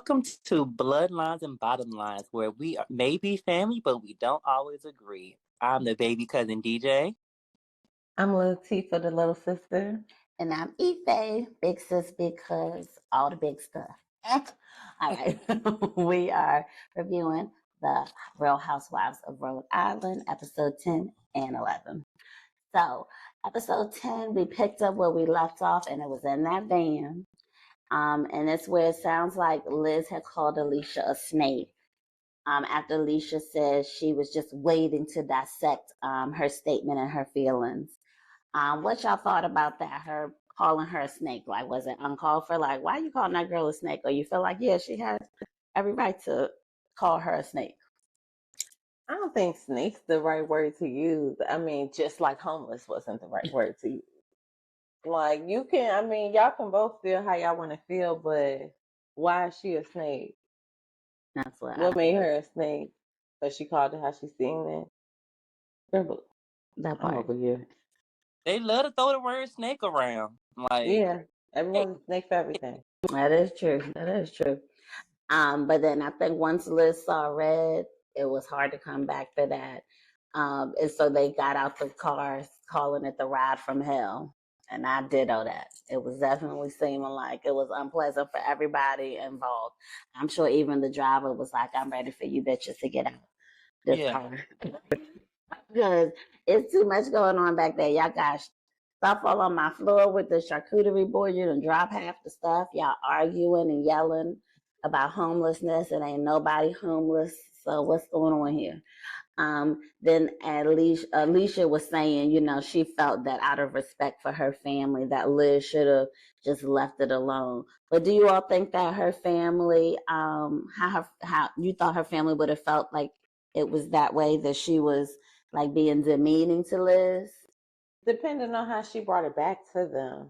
Welcome to Bloodlines and Bottom Lines, where we may be family, but we don't always agree. I'm the baby cousin DJ. I'm Latifah, the little sister. And I'm Ife, big sis, because all the big stuff. All right. We are reviewing the Real Housewives of Rhode Island, episode 10 and 11. So, episode 10, we picked up where we left off, and it was in that van. And it's where it sounds like Liz had called Alicia a snake. After Alicia said she was just waiting to dissect her statement and her feelings. What y'all thought about that? Her calling her a snake? Like, was it uncalled for? Like, why are you calling that girl a snake? Or you feel like, yeah, she has every right to call her a snake? I don't think snake's the right word to use. I mean, just like homeless wasn't the right word to use. Like, you can, I mean, y'all can both feel how y'all want to feel, but why is she a snake? That's what made her a snake? But she called it how she seen it. Girl, that I'm part. over here. They love to throw the word snake around. Like, Yeah, everyone's a snake for everything. That is true. That is true. But then I think once Liz saw red, it was hard to come back to that. And so they got out the cars, calling it the ride from hell. And I ditto that. It was definitely seeming like it was unpleasant for everybody involved. I'm sure even the driver was like, I'm ready for you bitches to get out this car. Because it's too much going on back there. Y'all got stuff all on my floor with the charcuterie board. You done drop half the stuff. Y'all arguing and yelling about homelessness. It ain't nobody homeless. So what's going on here? Then Alicia was saying, you know, she felt that out of respect for her family, that Liz should have just left it alone. But do you all think that her family, how you thought her family would have felt like it was that way, that she was like being demeaning to Liz? Depending on how she brought it back to them.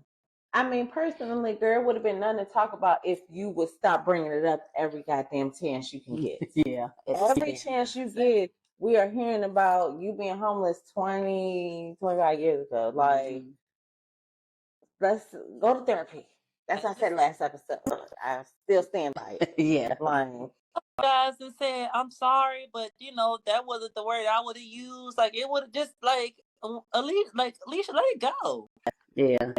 I mean, personally, girl, would have been nothing to talk about if you would stop bringing it up every goddamn chance you can get. Yeah. Every chance you get, we are hearing about you being homeless 20, 25 years ago. Like, let's go to therapy. That's what I said last episode. I still stand by it. Yeah. Like, guys and said, I'm sorry, but you know, that wasn't the word I would have used. Like, it would have just Alicia, let it go. Yeah.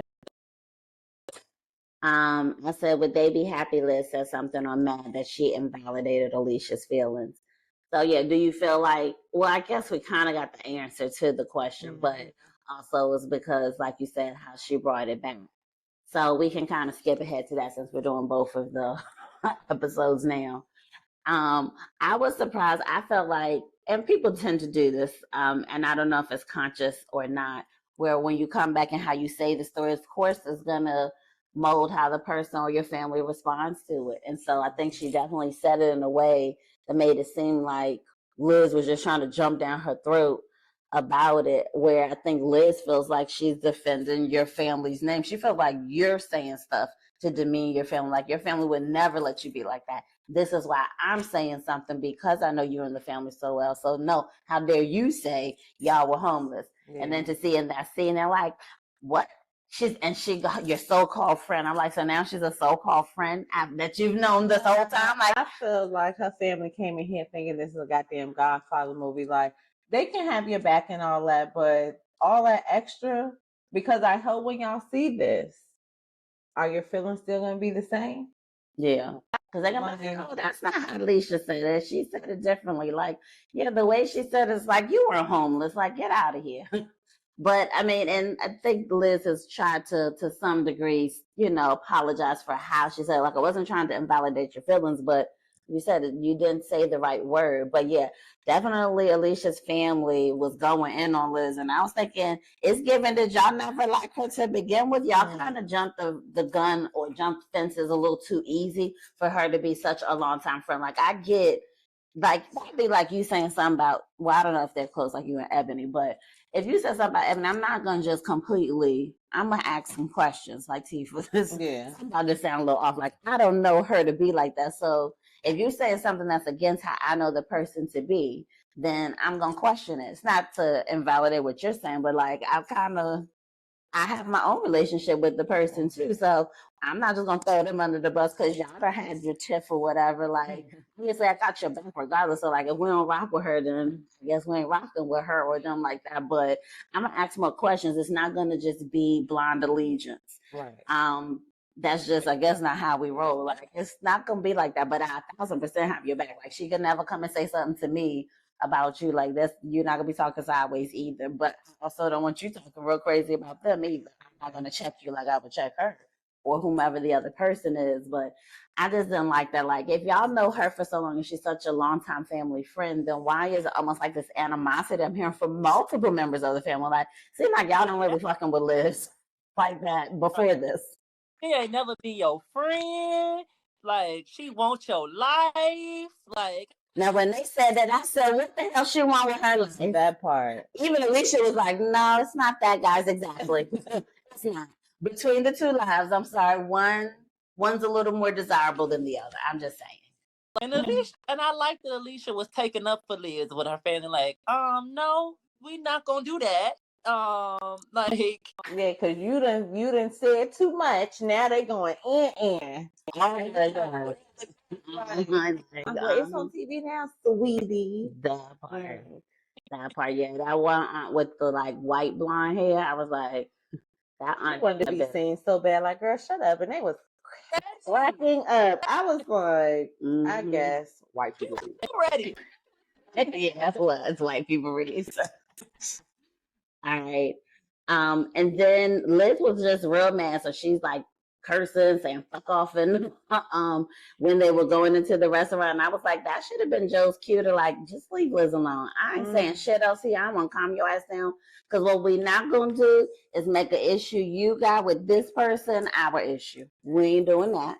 I said, would they be happy? Liz said something on Mad that she invalidated Alicia's feelings. So yeah, do you feel like, well, I guess we kind of got the answer to the question, but also it's because, like you said, how she brought it back. So we can kind of skip ahead to that since we're doing both of the episodes now. I was surprised. I felt like, and people tend to do this, and I don't know if it's conscious or not, where when you come back and how you say the story, of course, is gonna mold how the person or your family responds to it. And so I think she definitely said it in a way that made it seem like Liz was just trying to jump down her throat about it, where I think Liz feels like she's defending your family's name. She felt like you're saying stuff to demean your family, like your family would never let you be like that. This is why I'm saying something, because I know you and the family so well. So no, how dare you say y'all were homeless? Yeah. And then to see in that scene, they're like, what? She got your so-called friend. I'm like, so now she's a so-called friend that you've known this whole time? Like, I feel like her family came in here thinking this is a goddamn Godfather movie. Like, they can have your back and all that, but all that extra, because I hope when y'all see this, are your feelings still going to be the same? Yeah. Because they're going to be like, oh, that's not how Alicia said it. She said it differently. Like, yeah, the way she said it is like, you were homeless. Like, get out of here. But, I mean, and I think Liz has tried to some degree, you know, apologize for how she said it. Like, I wasn't trying to invalidate your feelings, but you said it, you didn't say the right word. But, yeah, definitely Alicia's family was going in on Liz. And I was thinking, it's given that y'all never liked her to begin with. Y'all kind of jumped the gun or jumped fences a little too easy for her to be such a long-time friend. Like, I get, like, that'd be like you saying something about, well, I don't know if they're close like you and Ebony, but if you said something about Ebony, I'm not going to just completely, I'm going to ask some questions, like Tifa. Yeah. I'm about to sound a little off. Like, I don't know her to be like that. So if you're saying something that's against how I know the person to be, then I'm going to question it. It's not to invalidate what you're saying, but like, I've kind of I have my own relationship with the person too, so I'm not just gonna throw them under the bus because y'all done had your tiff or whatever. Like, obviously, I got your back regardless. So, like, if we don't rock with her, then I guess we ain't rocking with her or them like that. But I'm gonna ask more questions. It's not gonna just be blind allegiance. Right. That's just, I guess, not how we roll. Like, it's not gonna be like that. But I 1,000% have your back. Like, she could never come and say something to me about you like this. You're not gonna be talking sideways either. But I also don't want you talking real crazy about them either. I'm not gonna check you like I would check her or whomever the other person is. But I just didn't like that. Like, if y'all know her for so long and she's such a longtime family friend, then why is it almost like this animosity I'm hearing from multiple members of the family? Like, seems like y'all don't really fucking with Liz like that before this. She ain't never be your friend. Like, she wants your life. Like, now, when they said that, I said, what the hell she want with her life? That part. Even Alicia was like, no, it's not that, guys, exactly. It's not. Between the two lives, I'm sorry, one's a little more desirable than the other. I'm just saying. and Alicia, and I like that Alicia was taking up for Liz with her family. Like, no, we not gonna do that. Like, yeah, because you done said too much. Now they going in. Oh my God. It's on TV now, sweetie. That part. That part, yeah. That one aunt with the like white blonde hair, I was like, that aunt wanted to be seen so bad. Like, girl, shut up. And they was cracking up. I was like, I guess white people. ready. Yeah, it's white people reading. All right. And then Liz was just real mad, so she's like cursing, saying fuck off, and when they were going into the restaurant, and I was like, that should have been Joe's cue to like just leave Liz alone. I ain't saying shit else here. I want to calm your ass down, because what we not gonna do is make an issue you got with this person our issue. We ain't doing that.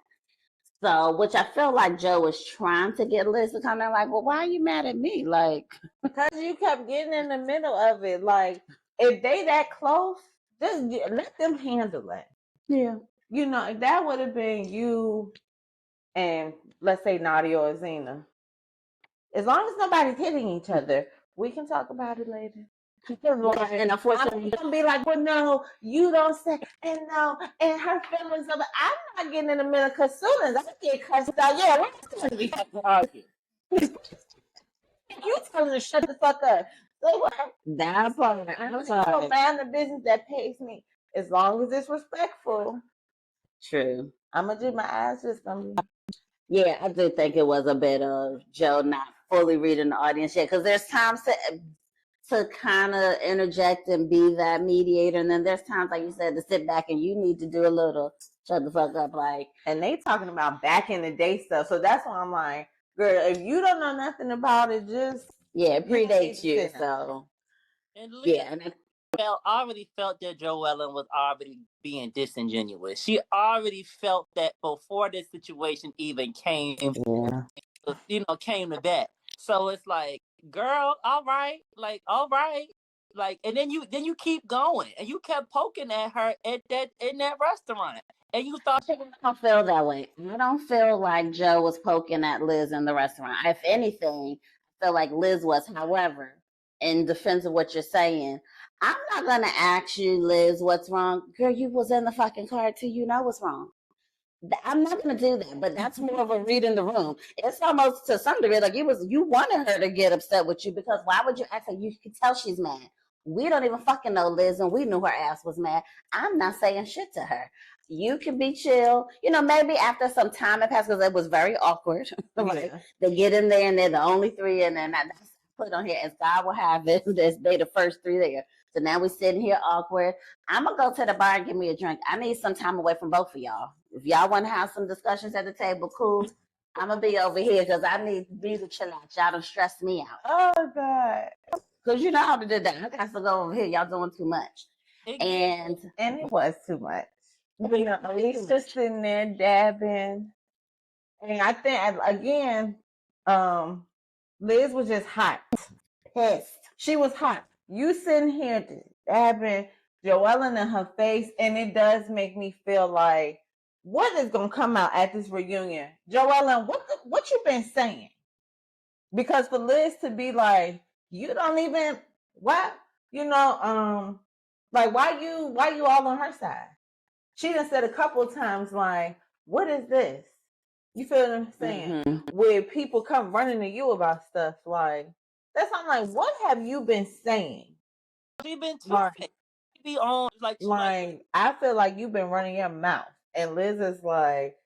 So, which I feel like Joe was trying to get Liz to come in, like, well, why are you mad at me? Like, because you kept getting in the middle of it. Like, if they that close, just let them handle it. yeah. You know, if that would have been you and let's say Nadia or Zena, as long as nobody's hitting each other, we can talk about it later. And unfortunately, I'm gonna be like, well, no, you don't say, and no, and her feelings of it. I'm not getting in the middle, because soon as I get cussed out, yeah, we're gonna be having to argue. You tell them to shut the fuck up. So what? that part, I'm sorry. Mind the business that pays me. As long as it's respectful. True. I'm gonna do my eyes just gonna be. Yeah, I do think it was a bit of Joe not fully reading the audience yet, because there's times to kind of interject and be that mediator, and then there's times, like you said, to sit back and you need to do a little shut the fuck up, like. And they talking about back in the day stuff, so that's why I'm like, girl, if you don't know nothing about it, just it predates you. So and yeah, and already felt that Joellen was already being disingenuous. She already felt that before this situation even came, came to that. So it's like, girl, all right, like, and then you keep going, and you kept poking at her in that restaurant, and you thought I don't feel that way. I don't feel like Joe was poking at Liz in the restaurant. If anything, I feel like Liz was. However, in defense of what you're saying, I'm not gonna ask you, Liz, what's wrong. Girl, you was in the fucking car too. You know what's wrong. I'm not gonna do that, but that's more of a read in the room. It's almost to some degree like you wanted her to get upset with you, because why would you ask her? You can tell she's mad. We don't even fucking know Liz, and we knew her ass was mad. I'm not saying shit to her. You can be chill. Maybe after some time had passed, because it was very awkward. Like, they get in there and they're the only three, and then that's put on here as God will have it. They the first three there. So now we're sitting here awkward. I'm going to go to the bar and get me a drink. I need some time away from both of y'all. If y'all want to have some discussions at the table, cool. I'm going to be over here because I need to chill out. Y'all done stressed me out. Oh, God. Because you know how to do that. I got to go over here. Y'all doing too much. And it was too much. Alicia's sitting there dabbing. And I think, again, Liz was just hot. Pissed. She was hot. You sitting here dabbing Joellen in her face, and it does make me feel like, what is going to come out at this reunion? Joellen, what you been saying? Because for Liz to be like, you don't even, what? Like, why you all on her side? She done said a couple of times, like, what is this? You feel what I'm saying? Where people come running to you about stuff, like, that's, I'm like, what have you been saying? She been two-faced. She be on, like, I feel like you've been running your mouth. And Liz is like,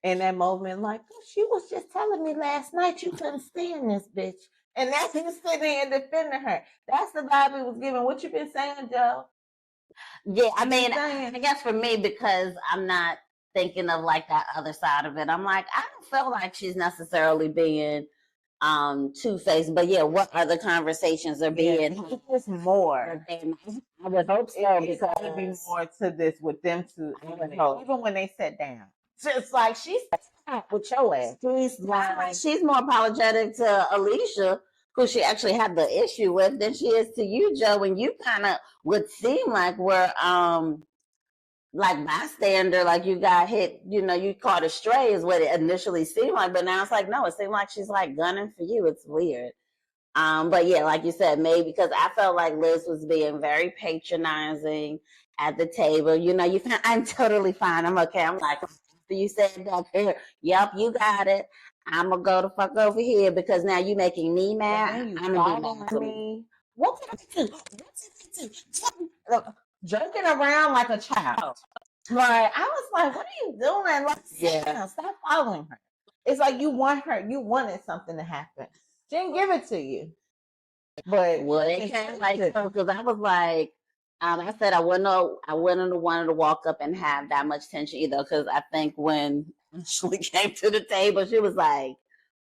in that moment, like, oh, she was just telling me last night you couldn't stand this bitch. And that's him sitting there and defending her. That's the vibe he was giving. What you been saying, Joe? Yeah, I mean, I guess for me, because I'm not thinking of like that other side of it, I'm like, I don't feel like she's necessarily being two-faced, but yeah, what other conversations are being there's more. I would hope so, because there's be more to this with them two. Even when they sat down, just like she's with your ass. She's more apologetic to Alicia, who she actually had the issue with, than she is to you, Joe. And you kind of would seem like we're like bystander, like you got hit, you caught astray is what it initially seemed like, but now it's like, no, it seemed like she's like gunning for you. It's weird. But yeah, like you said, maybe because I felt like Liz was being very patronizing at the table. I'm totally fine. I'm okay. I'm like, you said that here, yep, you got it. I'm gonna go the fuck over here because now you making me mad. I'm gonna be me. What did I do? Joking around like a child. Like, I was like, what are you doing? Like, stop following her. It's like you wanted something to happen. She didn't give it to you. But it came like, because I was like, I said I wouldn't have wanted to walk up and have that much tension either, because I think when Ashley came to the table, she was like,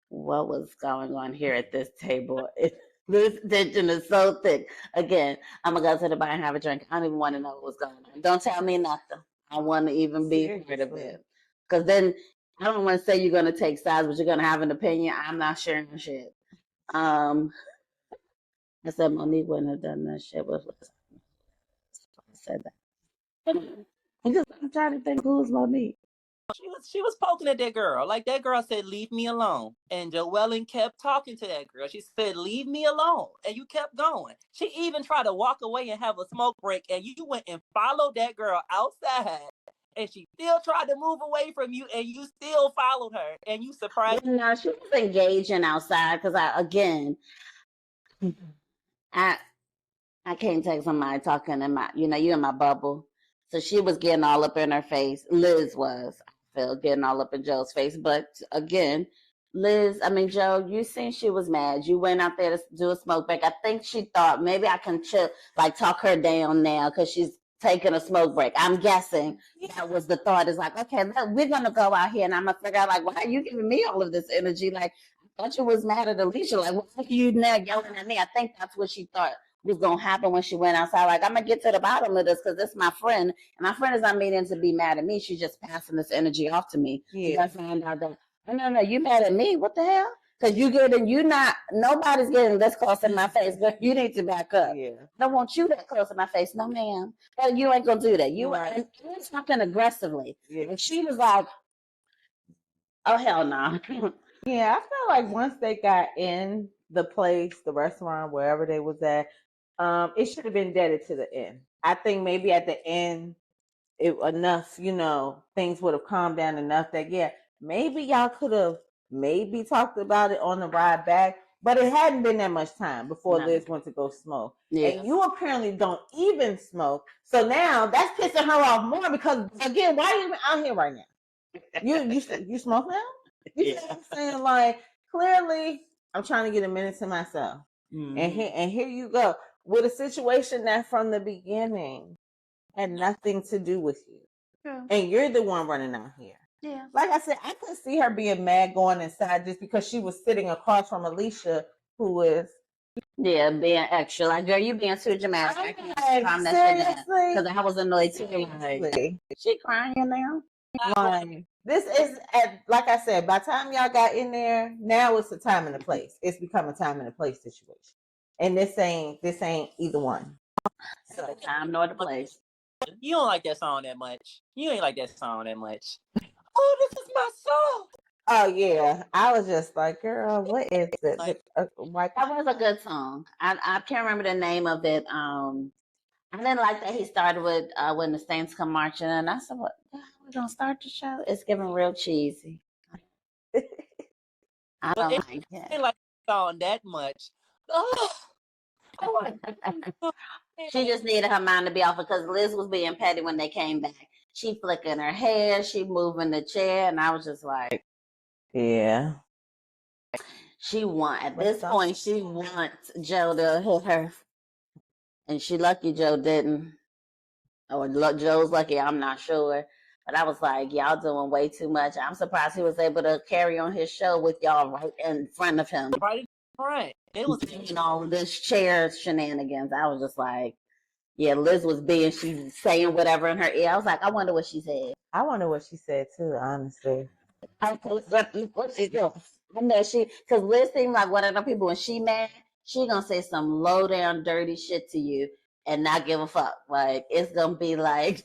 what was going on here at this table? This tension is so thick. Again, I'm going to go to the bar and have a drink. I don't even want to know what was going on. Don't tell me nothing. I want to even be part of it. Because then I don't want to say you're going to take sides, but you're going to have an opinion. I'm not sharing shit. I said Monique wouldn't have done that shit with us. I said that. I'm trying to think who's Monique. She was poking at that girl. Like, that girl said, leave me alone. And Joellen kept talking to that girl. She said, leave me alone. And you kept going. She even tried to walk away and have a smoke break. And you went and followed that girl outside. And she still tried to move away from you. And you still followed her. And you surprised her. No, she was engaging outside because I can't take somebody talking in my, you in my bubble. So she was getting all up in her face. Liz was, I feel, getting all up in Joe's face. But again, Joe, you seen she was mad. You went out there to do a smoke break. I think she thought maybe I can talk her down now because she's taking a smoke break. I'm guessing that was the thought. Is like, okay, we're going to go out here and I'm going to figure out, like, why are you giving me all of this energy? Like, I thought you was mad at Alicia. Like, why are you now yelling at me? I think that's what she thought was gonna happen when she went outside. Like, I'm gonna get to the bottom of this because this is my friend, and my friend is not meaning to be mad at me. She's just passing this energy off to me. Yeah. I find out that no, you mad at me? What the hell? Because nobody's getting this close in my face. But you need to back up. Yeah. I don't want you that close in my face, no ma'am. But you ain't gonna do that. You right. And talking aggressively. Yeah. And she was like, oh hell no. Yeah, I feel like once they got in the place, the restaurant, wherever they was at, it should have been deaded to the end. I think maybe at the end, enough, things would have calmed down enough that, maybe y'all could have maybe talked about it on the ride back, but it hadn't been that much time before Liz went to go smoke. Yeah. And you apparently don't even smoke. So now that's pissing her off more because, again, why are you even out here right now? You smoke now? You know what I'm saying? Like, clearly, I'm trying to get a minute to myself. Mm-hmm. And here you go with a situation that from the beginning had nothing to do with you. Yeah. And you're the one running out here. Yeah. Like I said, I could see her being mad going inside just because she was sitting across from Alicia, who is being extra. Like, girl, you being too dramatic. I can't calm that shit down because I was annoyed too. Like, she crying now. Like, this is like I said, by the time y'all got in there, now it's a time and a place. It's become a time and a place situation. And this ain't either one. So the time nor the place. You don't like that song that much. You ain't like that song that much. Oh, this is my song. Oh yeah, I was just like, girl, what is it? That was a good song. I can't remember the name of it. I didn't like that he started with when the Saints come marching in. I said, "What? We're gonna start the show?" It's giving real cheesy. I But don't it like it. ain't like it's on that much. Oh, She just needed her mind to be off because Liz was being petty when they came back. She flicking her hair, she moving the chair, and I was just like, yeah. she at this point, she wants Joe to hit her. And she lucky Joe didn't. Or Joe's lucky, I'm not sure. But I was like, y'all doing way too much. I'm surprised he was able to carry on his show with y'all right in front of him. right in front. It was, this chair shenanigans. I was just like, yeah, Liz was she's saying whatever in her ear. I was like, I wonder what she said. I wonder what she said too, honestly. I know because Liz seemed like one of them people when she mad, she gonna say some low down dirty shit to you and not give a fuck. Like it's gonna be like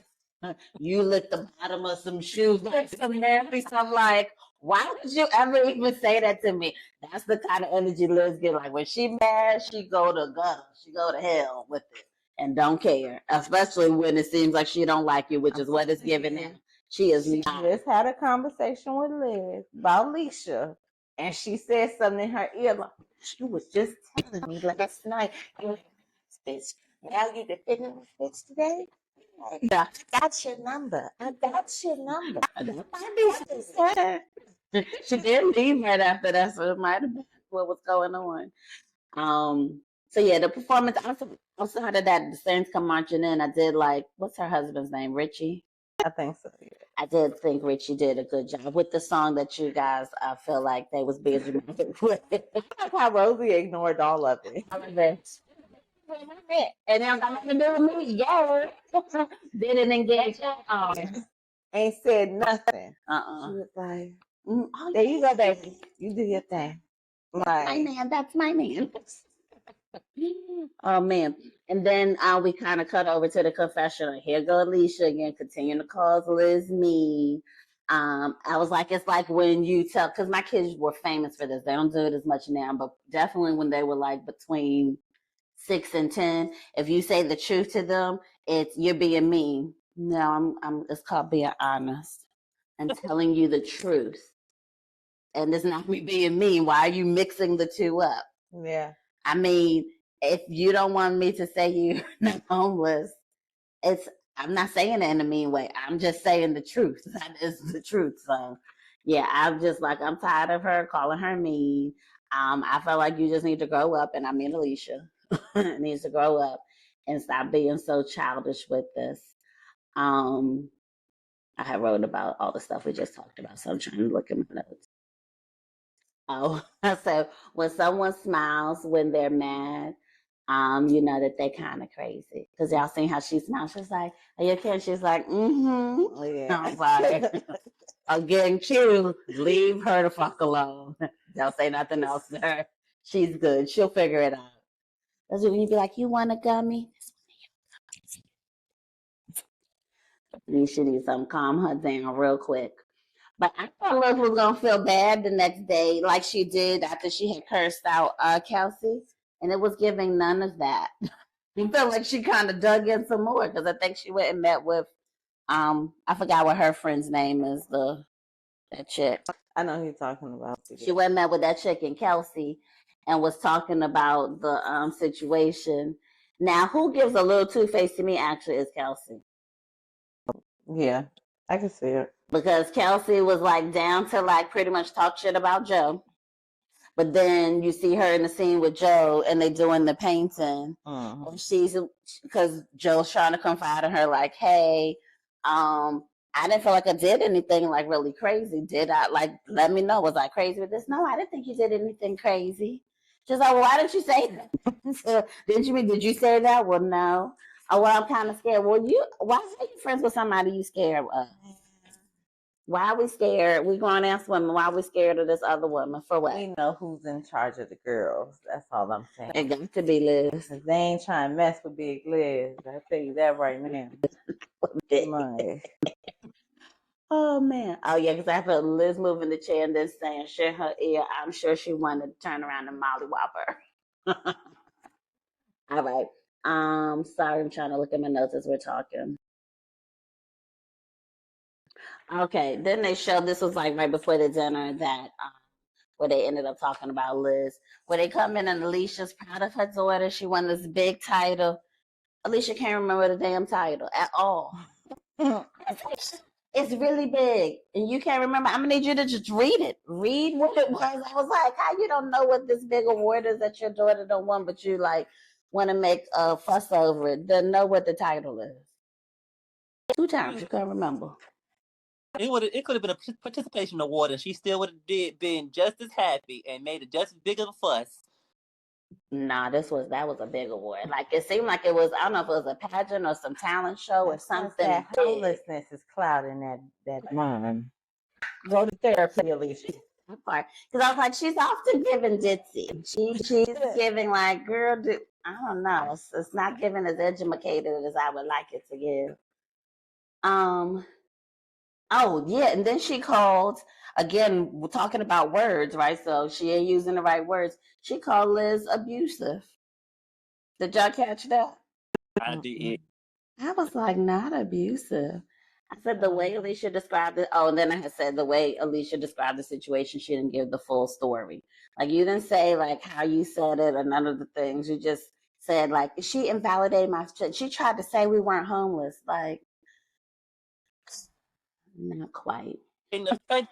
you lick the bottom of some shoes, like some nasty stuff. Like, why would you ever even say that to me? That's the kind of energy Liz get. Like when she mad, she go to gutter, she go to hell with it and don't care. Especially when it seems like she don't like you, which is what it's giving now. She just had a conversation with Liz about Alicia, and she said something in her ear like, "She was just telling me last night, bitch. Now you defending this bitch today? Yeah. I got your number. I got your number." She did leave right after that, so it might have been what was going on. So yeah, the performance outside of that, the Saints come marching in. I did like, what's her husband's name? Richie. I think so. Yeah. I did think Richie did a good job with the song that you guys. I feel like they was being dramatic with. Like how Rosie ignored all of it. And then got nothing to do with me. Yeah, didn't engage. Ain't said nothing. She Uh-uh. was like, "There you go, baby. You do your thing." Like, My man, that's my man. Oh man. And then we kind of cut over to the confessional. Here go Alicia again, continuing to cause Liz mean. I was like, it's like when you tell, because my kids were famous for this. They don't do it as much now, but definitely when they were like between 6 and 10, if you say the truth to them, you're being mean. No, it's called being honest and telling you the truth. And it's not me being mean. Why are you mixing the two up? yeah. I mean, if you don't want me to say you're not homeless, I'm not saying it in a mean way. I'm just saying the truth. That is the truth. So yeah, I'm just like, I'm tired of her calling her mean. I feel like you just need to grow up, and I mean Alicia needs to grow up and stop being so childish with this. I had wrote about all the stuff we just talked about, so I'm trying to look at my notes. Oh, so when someone smiles when they're mad, you know that they kind of crazy. Because y'all seen how she smiles. She's like, are you okay? She's like, Oh, yeah. I was like, again, Q, leave her the fuck alone. Don't say nothing else to her. She's good. She'll figure it out. That's when you be like, you want a gummy? You should need some calm her down real quick. But I thought Liz was gonna feel bad the next day, like she did after she had cursed out Kelsey, and it was giving none of that. You felt like she kind of dug in some more because I think she went and met with, I forgot what her friend's name is, that chick. I know who you're talking about. She went and met with that chick and Kelsey, and was talking about the situation. Now, who gives a little two-faced to me actually is Kelsey. Yeah, I can see it. Because Kelsey was like down to like pretty much talk shit about Joe. But then you see her in the scene with Joe and they doing the painting. Mm-hmm. And because Joe's trying to confide in her like, hey, I didn't feel like I did anything like really crazy. Did I? Like, let me know. Was I crazy with this? No, I didn't think you did anything crazy. She's like, well, why didn't you say that? So, did you say that? Well, no. Oh, well, I'm kind of scared. Well, why are you friends with somebody you scared of? Why are we scared? We grown ass women. Why are we scared of this other woman? For what? We know who's in charge of the girls. That's all I'm saying. It got to be Liz. They ain't trying to mess with Big Liz. I tell you that right now. Oh man. Oh yeah, because I felt Liz moving the chair and then saying shit in her ear. I'm sure she wanted to turn around and mollywop her. All right. Sorry, I'm trying to look at my notes as we're talking. Okay, then they showed, this was like right before the dinner, that where they ended up talking about Liz, where they come in and Alicia's proud of her daughter. She won this big title. Alicia can't remember the damn title at all. It's really big, and you can't remember. I'm gonna need you to just read it. Read what it was. I was like, how you don't know what this big award is that your daughter don't won, but you like want to make a fuss over it. Doesn't know what the title is. 2 times you can't remember. It could have been a participation award, and she still would have been just as happy and made it just as big of a fuss. Nah, that was a big award. Like it seemed like it was, I don't know if it was a pageant or some talent show or something. That homelessness is clouding that mind. Go to therapy, Alicia. Because I was like, she's often giving ditzy. She's giving like, girl, I don't know. It's not giving as educated as I would like it to give. Oh yeah, and then she called again. We're talking about words, right? So she ain't using the right words. She called Liz abusive. Did y'all catch that? I did. I was like, not abusive. I said the way Alicia described it. Oh, and then I had said the way Alicia described the situation, she didn't give the full story. Like you didn't say like how you said it or none of the things. You just said like she invalidated my. She tried to say we weren't homeless. Like not quite. And the fact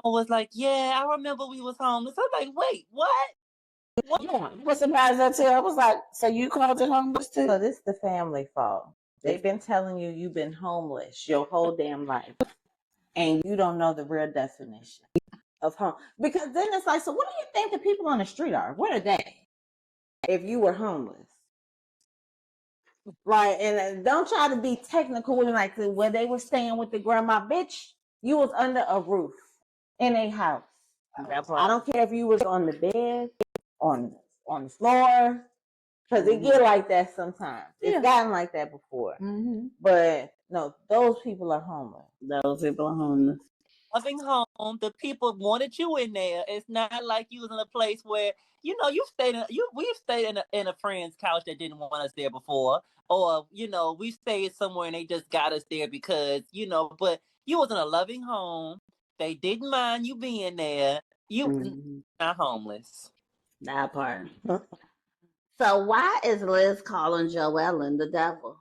I was like, yeah, I remember we was homeless. I was like, wait, what? Yeah, I was surprised that too. I was like, so you called it homeless too? So this is the family fault. They've been telling you you've been homeless your whole damn life, and you don't know the real definition of home. Because then it's like, so what do you think the people on the street are? What are they? If you were homeless, like, and don't try to be technical with like where they were staying with the grandma. Bitch, you was under a roof in a house. I don't care if you was on the bed, on the floor. Because it get like that sometimes. It's gotten like that before. But no, those people are homeless. Those people are homeless. Loving home, the people wanted you in there. It's not like you was in a place where we've stayed in a friend's couch that didn't want us there before, or we stayed somewhere and they just got us there because but you was in a loving home. They didn't mind you being there. You not homeless. That part. So why is Liz calling Joellen the devil?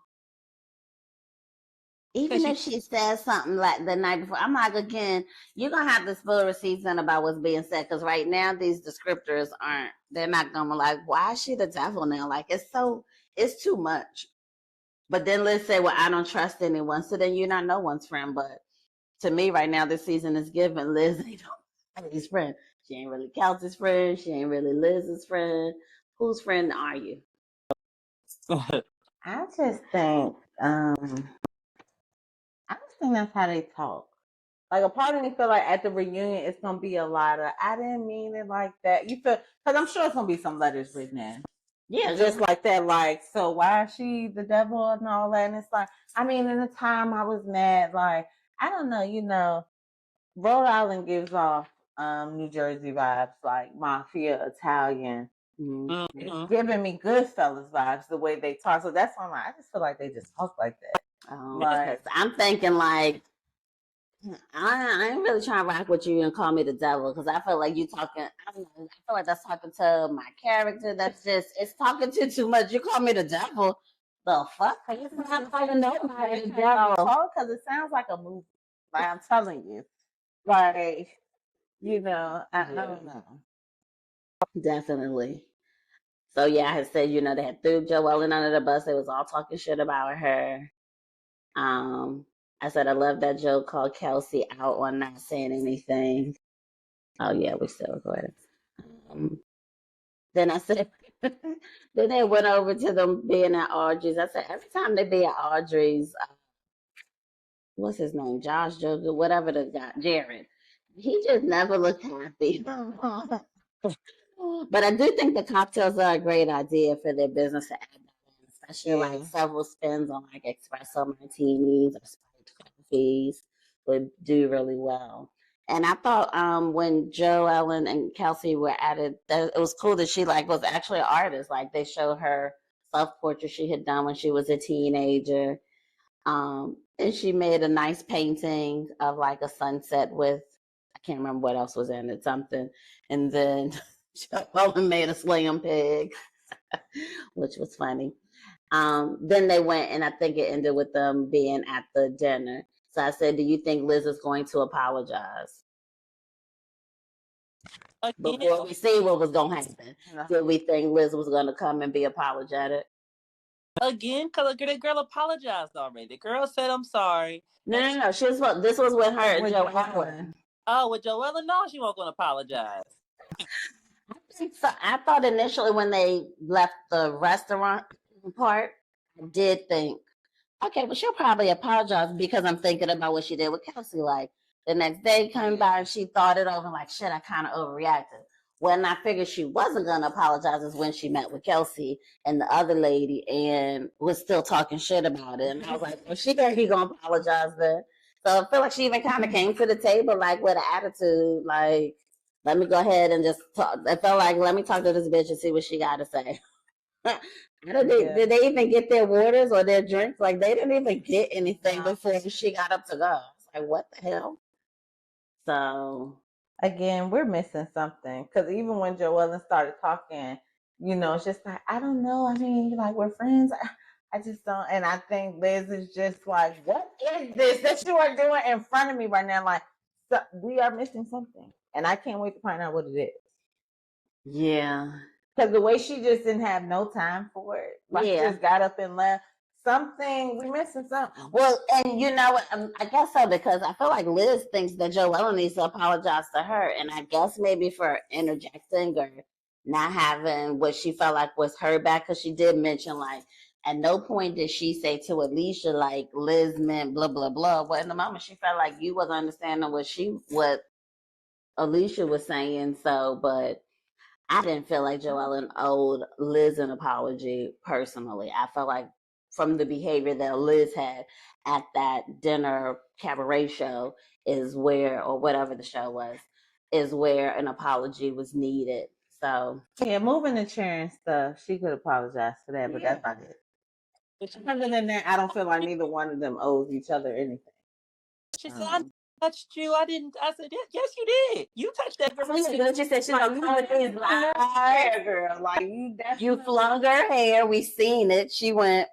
Even if she says something like the night before, I'm like, again, you're going to have to spill receipts in about what's being said, because right now these descriptors they're not going to like, why is she the devil now? Like, it's too much. But then Liz said, well, I don't trust anyone. So then you're not no one's friend. But to me right now, this season is given Liz ain't nobody's friend. She ain't really Kelsey's friend. She ain't really Liz's friend. Whose friend are you? I just think that's how they talk. Like a part of me feel like at the reunion it's gonna be a lot of I didn't mean it like that. You feel because I'm sure it's gonna be some letters written in. Yeah, just like that. Like, so why is she the devil and all that? And it's like, I mean, in the time I was mad. Like, I don't know. Rhode Island gives off New Jersey vibes, like mafia, Italian. It's giving me Goodfellas vibes the way they talk. So that's why I just feel like they just talk like that. Like, I'm thinking like, I ain't really trying to rock with you and call me the devil, because I feel like you talking. I don't know. I feel like that's talking to my character. That's just it's talking to too much. You call me the devil. The fuck? You're not calling nobody the devil. Because it sounds like a movie. Like I'm telling you. Like, I don't know. Definitely. So yeah, I had said, they had threw Joellen under the bus. They was all talking shit about her. I said I love that joke called Kelsey out on not saying anything. Oh yeah, we're still recording. Then I said, then they went over to them being at Audrey's. I said every time they be at Audrey's, what's his name, Josh, Joe, whatever the guy, Jared, he just never looked happy. But I do think the cocktails are a great idea for their business to add that in, especially like several spins on like espresso martinis or spiked coffees would do really well. And I thought when Joe, Ellen, and Kelsey were added, that it was cool that she like was actually an artist. Like they showed her self-portrait she had done when she was a teenager. And she made a nice painting of like a sunset with, I can't remember what else was in it, something. And then Owen made a slam pig, which was funny. Then they went, and I think it ended with them being at the dinner. So I said, do you think Liz is going to apologize? Again, Before we see what was going to happen, No. did we think Liz was going to come and be apologetic? because the girl apologized already. The girl said, "I'm sorry." No. This was with her and With Joe Joellen. Allen. Oh, with Joella, no, she wasn't going to apologize. So I thought initially when they left the restaurant part, I did think, okay, well, she'll probably apologize because I'm thinking about what she did with Kelsey. Like the next day came by and she thought it over, like, shit, I kind of overreacted. When I figured she wasn't going to apologize is when she met with Kelsey and the other lady and was still talking shit about it. And I was like, well, she think he going to apologize then. So I feel like she even kind of came to the table like with an attitude, like, let me go ahead and just talk. I felt like, let me talk to this bitch and see what she got to say. Did they even get their waters or their drinks? Like, they didn't even get anything before she got up to go. It's like, what the hell? So again, we're missing something because even when Joellen started talking, you know, it's just like, I don't know. I mean, like, we're friends. I just don't. And I think Liz is just like, what is this that you are doing in front of me right now? Like, so we are missing something, and I can't wait to find out what it is. yeah, because the way she just didn't have no time for it, like she just got up and left. Something we missing something. Well, and you know, I guess so because I feel like Liz thinks that Joella needs to apologize to her, and I guess maybe for interjecting or not having what she felt like was her back, because she did mention like at no point did she say to Alicia like Liz meant blah blah blah. But in the moment she felt like you wasn't understanding what Alicia was saying. So, but I didn't feel like Joellen owed Liz an apology personally. I felt like from the behavior that Liz had at that dinner cabaret show is where, or whatever the show was, is where an apology was needed. So yeah, moving the chair and stuff, she could apologize for that, but that's not it. Other than that, I don't feel like neither one of them owes each other anything. She said, I touched you. I didn't. I said, yes, you did. You touched that girl. She said she's like, you with these hair, girl. Like you flung her hair. We seen it. She went.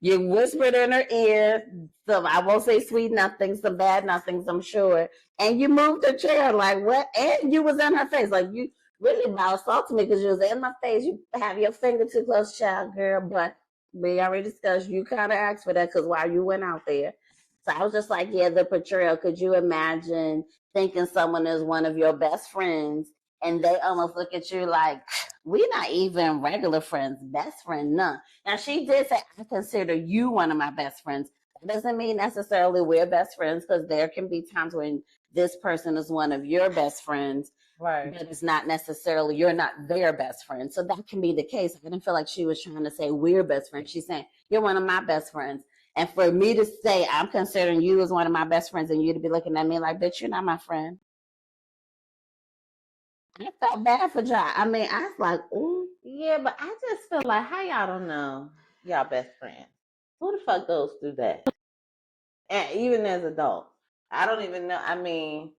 You whispered in her ear some, I won't say sweet nothings, some bad nothings, I'm sure. And you moved her chair like what? And you was in her face. Like you really about assaulted me because you was in my face. You have your finger too close, child, girl. But we already discussed you kind of asked for that because while you went out there. So I was just like, yeah, the betrayal. Could you imagine thinking someone is one of your best friends and they almost look at you like, we're not even regular friends, best friend, none. Now, she did say, I consider you one of my best friends. That doesn't mean necessarily we're best friends because there can be times when this person is one of your best friends, right? But it's not necessarily you're not their best friend. So that can be the case. I didn't feel like she was trying to say we're best friends. She's saying, you're one of my best friends. And for me to say, I'm considering you as one of my best friends and you to be looking at me like, bitch, you're not my friend. I felt bad for y'all. I mean, I was like, ooh. Yeah, but I just feel like, how y'all don't know y'all best friends? Who the fuck goes through that? And even as adults, I don't even know. I mean,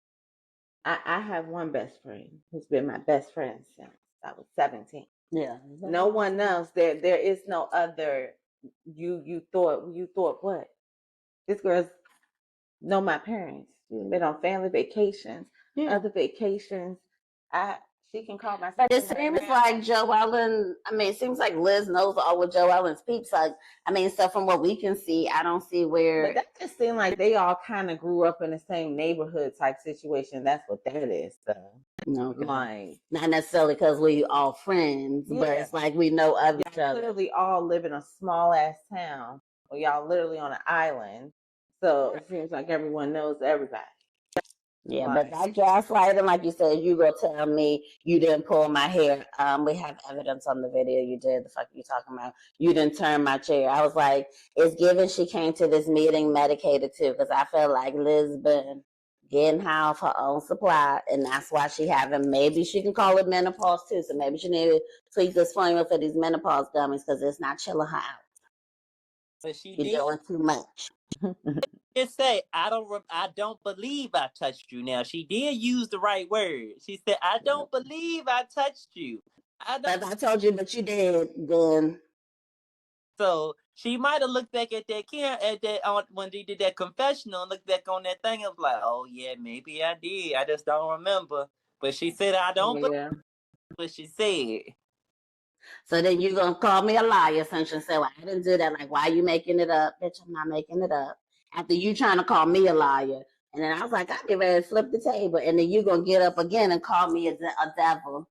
I have one best friend who's been my best friend since I was 17. Yeah. No one else. There is no other. You thought what? This girl's know my parents. She's been on family vacations, other vacations. She can call my sister. But it seems like Joellen, I mean, it seems like Liz knows all what Joellen's peeps like. I mean, so from what we can see, I don't see where. But that just seemed like they all kind of grew up in the same neighborhood type situation. That's what that is, though. No, like not necessarily because we all friends, but it's like we know of each other. Literally all live in a small ass town, or y'all literally on an island. So it seems like everyone knows everybody. Yeah, but that gaslighting, like you said, you go tell me you didn't pull my hair. We have evidence on the video you did. The fuck you talking about? You didn't turn my chair. I was like, it's given she came to this meeting medicated too, because I feel like Liz been getting high off her own supply, and that's why she having, maybe she can call it menopause too, so maybe she need to tweak this formula for these menopause gummies because it's not chilling her out. But she You're did doing too much. just say, I don't believe I touched you. Now, she did use the right word. She said, I don't believe I touched you. If I told you that you did, then... So she might have looked back at that when they did that confessional and looked back on that thing and was like, oh yeah, maybe I did. I just don't remember. But she said, I don't believe what she said. So then you're going to call me a liar since you say, well, I didn't do that. Like, why are you making it up? Bitch, I'm not making it up. After you trying to call me a liar. And then I was like, I get ready to flip the table. And then you're going to get up again and call me a devil.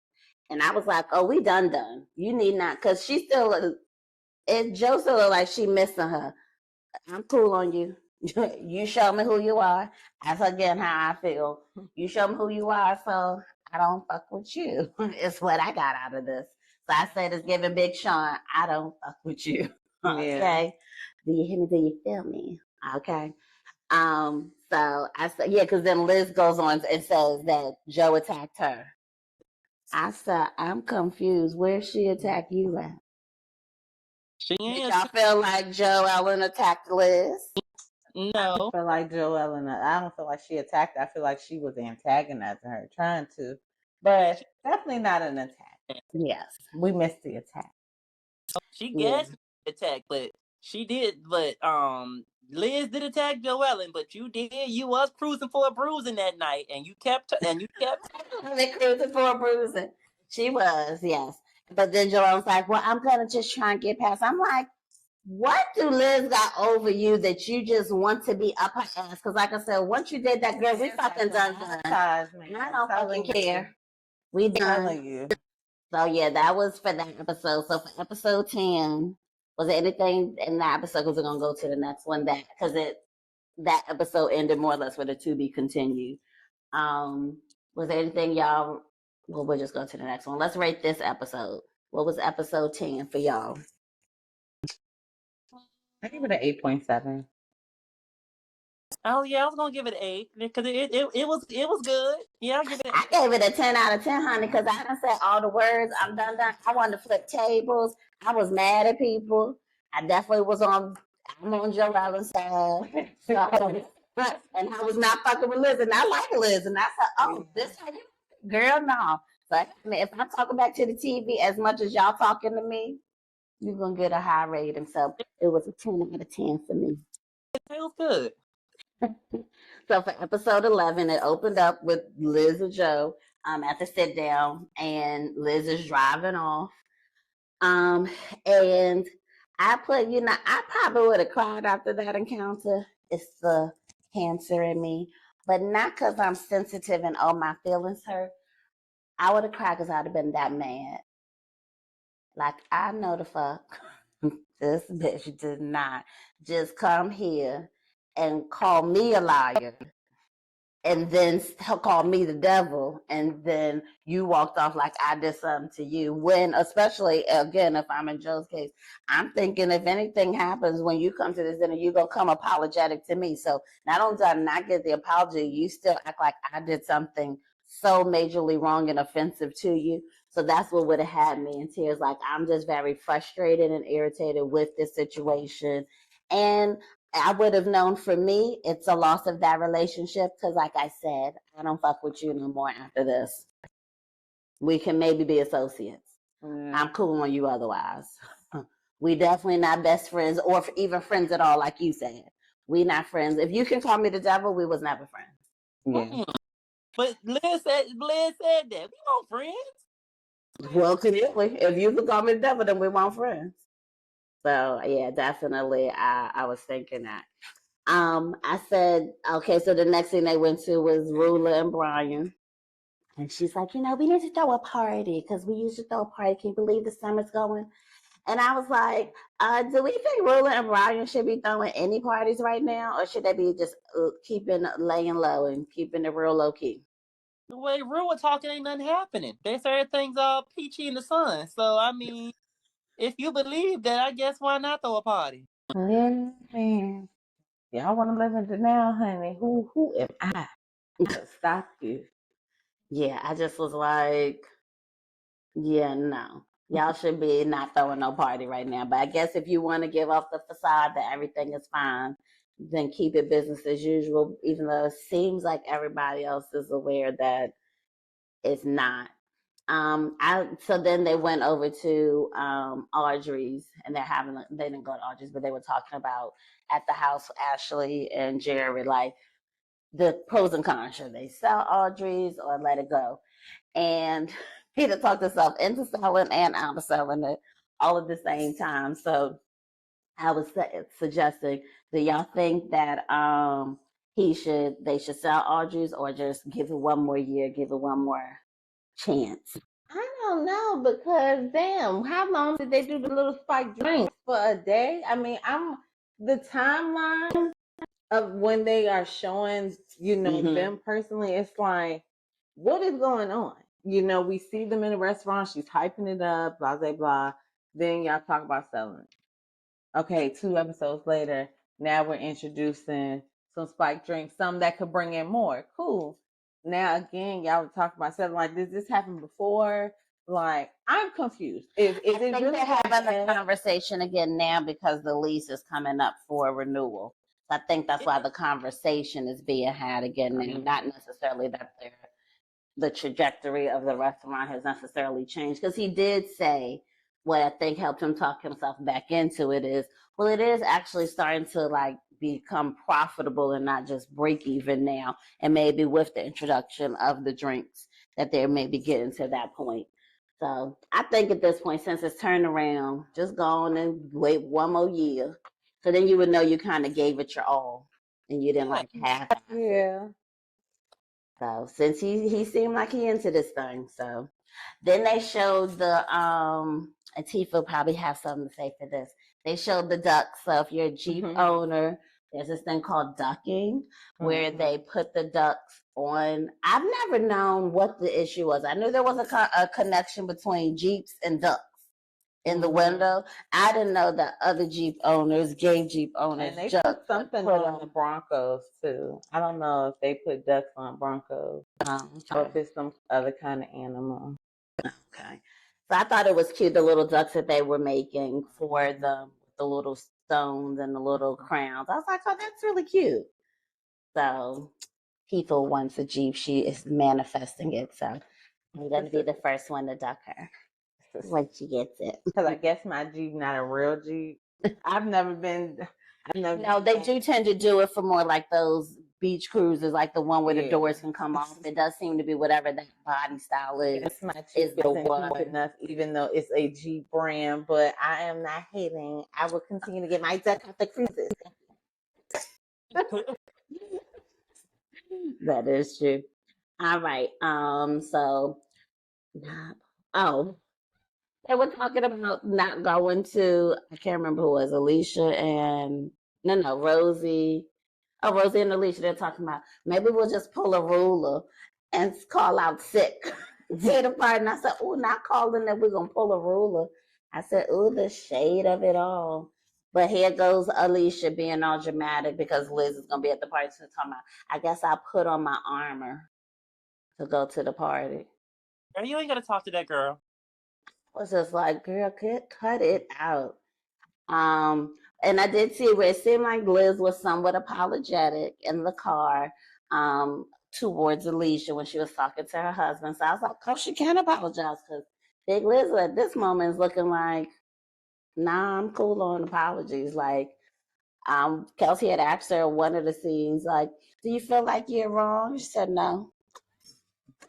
And I was like, oh, we done. You need not. Because she still, Joe still look like she missing her. I'm cool on you. You show me who you are. That's again how I feel. You show me who you are, so I don't fuck with you. It's what I got out of this. So I say this giving Big Sean, I don't fuck with you. Okay. Do you hear me? Do you feel me? Okay. So I said, yeah, because then Liz goes on and says that Joe attacked her. I said, I'm confused. Where she attack you at? She Did y'all feel like Joe Ellen attacked Liz? No. I don't feel like Joellen. I don't feel like she attacked. I feel like she was antagonizing her, trying to, but definitely not an attack. Yes, we missed the attack. She guessed the attack, but she did. But Liz did attack Joellen, but you did. You was cruising for a bruising that night, and you kept. cruising for a bruising. She was, yes. But then Joellen's like, well, I'm gonna just try and get past. I'm like, what do Liz got over you that you just want to be up her ass? Because like I said, once you did that, girl, we fucking done. I don't fucking care. We done. You. So yeah, that was for that episode. So for episode 10, was there anything in that episode? Because we're gonna go to the next one that episode ended more or less with a to be continued. Was there anything y'all? Well, we'll just go to the next one. Let's rate this episode. What was episode 10 for y'all? I give it an 8.7. Oh yeah, I was gonna give it an 8 because it was good. Yeah, I gave it a 10 out of 10, honey, because I done said all the words. I'm done. I wanted to flip tables. I was mad at people. I definitely was I'm on Joe Allen's side. And I was not fucking with Liz, and I like Liz, and I said, oh, this how you, girl, no. So I mean, if I'm talking back to the TV as much as y'all talking to me, you're gonna get a high rating. So it was a 10 out of 10 for me. It feels good. So for episode 11, it opened up with Liz and Joe at the sit down, and Liz is driving off. And I put, I probably would have cried after that encounter. It's the cancer in me, but not because I'm sensitive and oh, my feelings hurt. I would have cried because I'd have been that mad. Like, I know the fuck this bitch did not just come here and call me a liar and then call me the devil, and then you walked off like I did something to you. When, especially, again, if I'm in Joe's case, I'm thinking if anything happens when you come to this dinner, you're going to come apologetic to me. So not only did I not get the apology, you still act like I did something so majorly wrong and offensive to you. So that's what would have had me in tears. Like, I'm just very frustrated and irritated with this situation. And I would have known for me, it's a loss of that relationship because, like I said, I don't fuck with you no more after this. We can maybe be associates. I'm cool on you otherwise. We definitely not best friends or even friends at all, like you said. We not friends. If you can call me the devil, we was never friends. Yeah. But Liz said that. We weren't friends. Well, clearly, if you can call me the devil, then we weren't friends. So yeah, definitely, I was thinking that. I said, okay, so the next thing they went to was Rula and Brian. And she's like, we need to throw a party because we usually throw a party. Can you believe the summer's going? And I was like, do we think Rula and Brian should be throwing any parties right now? Or should they be just laying low and keeping it real low key? The way Rula talking, ain't nothing happening. They say everything's all peachy in the sun. So, I mean, if you believe that, I guess why not throw a party? Yeah, man. Y'all want to live in denial, honey. Who am I? Stop you. Yeah, I just was like, yeah, no. Y'all should be not throwing no party right now. But I guess if you want to give off the facade that everything is fine, then keep it business as usual, even though it seems like everybody else is aware that it's not. So then they went over to Audrey's, and they didn't go to Audrey's, but they were talking about at the house, Ashley and Jerry, like the pros and cons. Should they sell Audrey's or let it go? And Peter talked himself into selling and out of selling it all at the same time. So I was suggesting, do y'all think that they should sell Audrey's or just give it one more year, give it one more chance? I don't know, because damn, how long did they do the little spiked drinks for a day? I mean, the timeline of when they are showing, them personally, it's like, what is going on? We see them in a restaurant, she's hyping it up, blah, blah, blah. Then y'all talk about selling. Okay, 2 episodes later, now we're introducing some spiked drinks, some that could bring in more. Cool. Now again, y'all were talking about selling. Like, did this happen before? Like, I'm confused. Is I think really they're having a conversation again now because the lease is coming up for renewal. So I think that's why the conversation is being had again now, not necessarily that the trajectory of the restaurant has necessarily changed. Because he did say, what I think helped him talk himself back into it is, well, it is actually starting to like become profitable and not just break even now. And maybe with the introduction of the drinks that they're maybe getting to that point. So I think at this point, since it's turned around, just go on and wait one more year. So then you would know you kind of gave it your all and you didn't like half. Yeah. So since he seemed like he into this thing. So then they showed the and Tifa probably have something to say for this. They showed the ducks. So if you're a Jeep owner, there's this thing called ducking where they put the ducks on. I've never known what the issue was. I knew there was a connection between Jeeps and ducks in the window. I didn't know that other Jeep owners, gay Jeep owners, and they put something on the Broncos too. I don't know if they put ducks on Broncos or if it's some other kind of animal. Okay. So I thought it was cute, the little ducks that they were making for the little stones and the little crowns. I was like, oh, that's really cute. So people wants a Jeep. She is manifesting it. So I'm going to be the first one to duck her when she gets it. Because I guess my Jeep not a real Jeep. I've never been. No, they do tend to do it for more like those beach cruises, like the one where the doors can come off. It does seem to be whatever that body style is. It's my Jeep is the one enough, even though it's a Jeep brand. But I am not hating. I will continue to get my duck off the cruises. That is true. All right. So, they were talking about not going to. I can't remember who it was. Alicia and Rosie. Oh, Rosie and Alicia. They're talking about maybe we'll just pull a ruler and call out sick to the party. And I said, "Oh, not calling that we're gonna pull a ruler." I said, "Oh, the shade of it all." But here goes Alicia being all dramatic because Liz is gonna be at the party. So talking about, I guess I'll put on my armor to go to the party. Girl, you ain't gotta talk to that girl. I was just like, girl, cut it out. And I did see where it seemed like Liz was somewhat apologetic in the car towards Alicia when she was talking to her husband. So I was like, oh, she can't apologize because Big Liz at this moment is looking like, nah, I'm cool on apologies. Like, Kelsey had asked her one of the scenes, like, do you feel like you're wrong? She said no.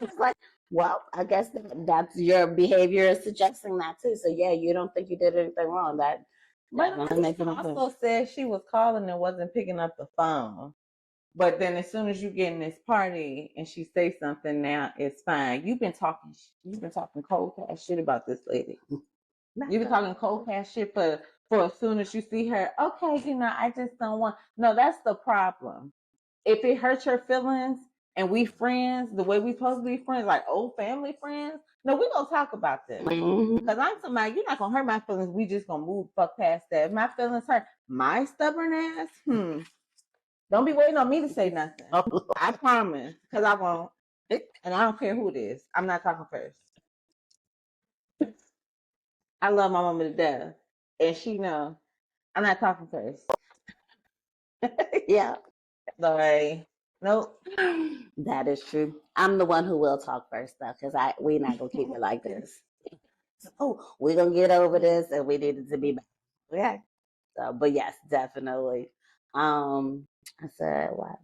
It's like, well, I guess that's your behavior is suggesting that too. So yeah, you don't think you did anything wrong. That but also said she was calling and wasn't picking up the phone. But then as soon as you get in this party and she say something, now it's fine. You've been talking cold cash shit about this lady. You've been talking cold cash shit for as soon as you see her. Okay, I just don't want. No, that's the problem. If it hurts her feelings and we friends, the way we supposed to be friends, like old family friends, no, we gonna talk about this. Because I'm somebody, you're not gonna hurt my feelings. We just gonna move fuck past that. If my feelings hurt, my stubborn ass, Don't be waiting on me to say nothing. I promise, because I won't. And I don't care who it is. I'm not talking first. I love my mama to death, and she know I'm not talking first. Yeah. Like, nope. That is true. I'm the one who will talk first though, because we're not gonna keep it like this. Oh, we're gonna get over this, and we need it to be back. Okay. So, but yes, definitely. I said, why?